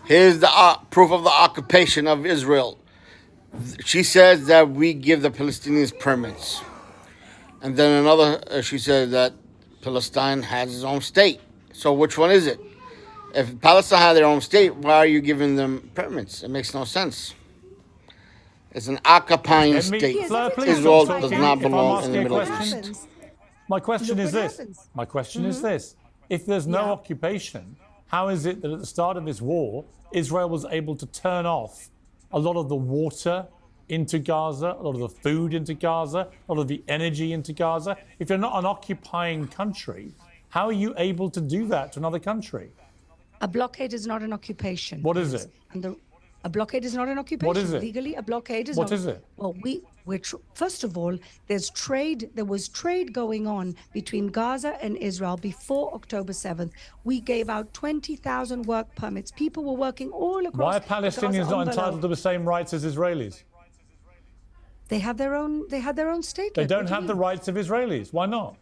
Here's the proof of the occupation of Israel. She says that we give the Palestinians permits. And then another, she says that Palestine has its own state. So which one is it? If Palestine had their own state, why are you giving them permits? It makes no sense. It's an occupying state. Fleur, please Israel stop does talking. not If I'm belong in asking the a Middle question, East. my question Look is what this. happens. My question is this. If there's no occupation, how is it that at the start of this war, Israel was able to turn off a lot of the water into Gaza, a lot of the food into Gaza, a lot of the energy into Gaza? If you're not an occupying country, how are you able to do that to another country? A blockade is not an occupation. What is it? And a blockade is not an occupation. What is it? Legally, a blockade is What not. is it? Well, first of all, there's trade. There was trade going on between Gaza and Israel before October 7th. We gave out 20,000 work permits. People were working all across. Why are the Gaza Palestinians not envelope. entitled to the same rights as Israelis? They have their own. They had their own state. They don't have the rights of Israelis. Why not?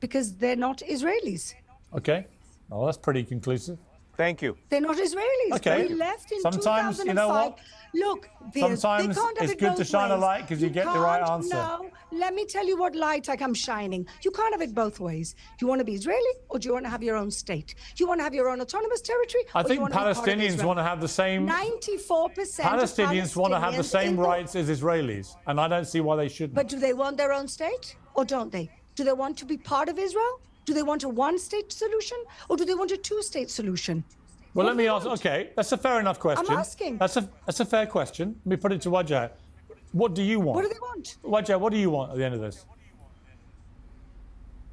Because they're not Israelis. Okay. Well, that's pretty conclusive. Thank you. They're not Israelis. Okay. They left in Sometimes, 2005. you know what? Look, Sometimes they can't have it's it good to both shine a ways. light 'cause you get the right can't- answer. No, let me tell you what light I'm shining. You can't have it both ways. Do you want to be Israeli or do you want to have your own state? Do you want to have your own autonomous territory? I or do think you want to be part of Palestinians Israel? want to have the same. 94% Palestinians want to have the same rights as Israelis, and I don't see why they shouldn't. But do they want their own state or don't they? Do they want to be part of Israel? Do they want a one-state solution or do they want a two-state solution? Well, What let do me they ask. want? Okay, that's a fair enough question. asking. That's a fair question. Let me put it to Wajah. What do you want? What do they want? Wajah, what do you want at the end of this?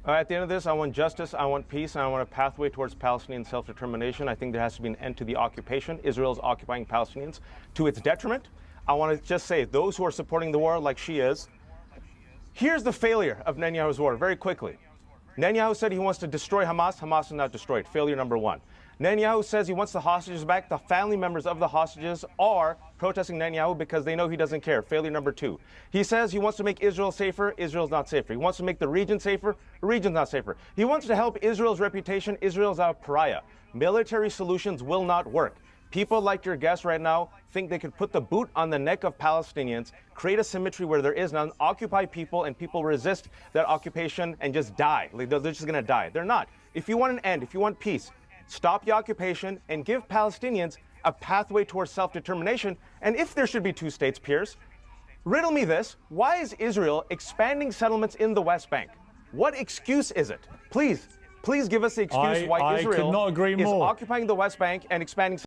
At the end of this, I want justice, I want peace, and I want a pathway towards Palestinian self-determination. I think there has to be an end to the occupation. Israel is occupying Palestinians to its detriment. I want to just say, those who are supporting the war like she is, here's the failure of Netanyahu's war, very quickly. Netanyahu said he wants to destroy Hamas. Hamas is not destroyed. Failure number one. Netanyahu says he wants the hostages back. The family members of the hostages are protesting Netanyahu because they know he doesn't care. Failure number two. He says he wants to make Israel safer. Israel's not safer. He wants to make the region safer. The region's not safer. He wants to help Israel's reputation. Israel's a pariah. Military solutions will not work. People like your guest right now think they could put the boot on the neck of Palestinians, create a symmetry where there is none, occupy people, and people resist that occupation and just die. Like, they're just going to die. They're not. If you want an end, if you want peace, stop the occupation and give Palestinians a pathway towards self-determination. And if there should be two states, Piers, riddle me this. Why is Israel expanding settlements in the West Bank? What excuse is it? Please give us the excuse why I could Israel not agree is more. occupying the West Bank and expanding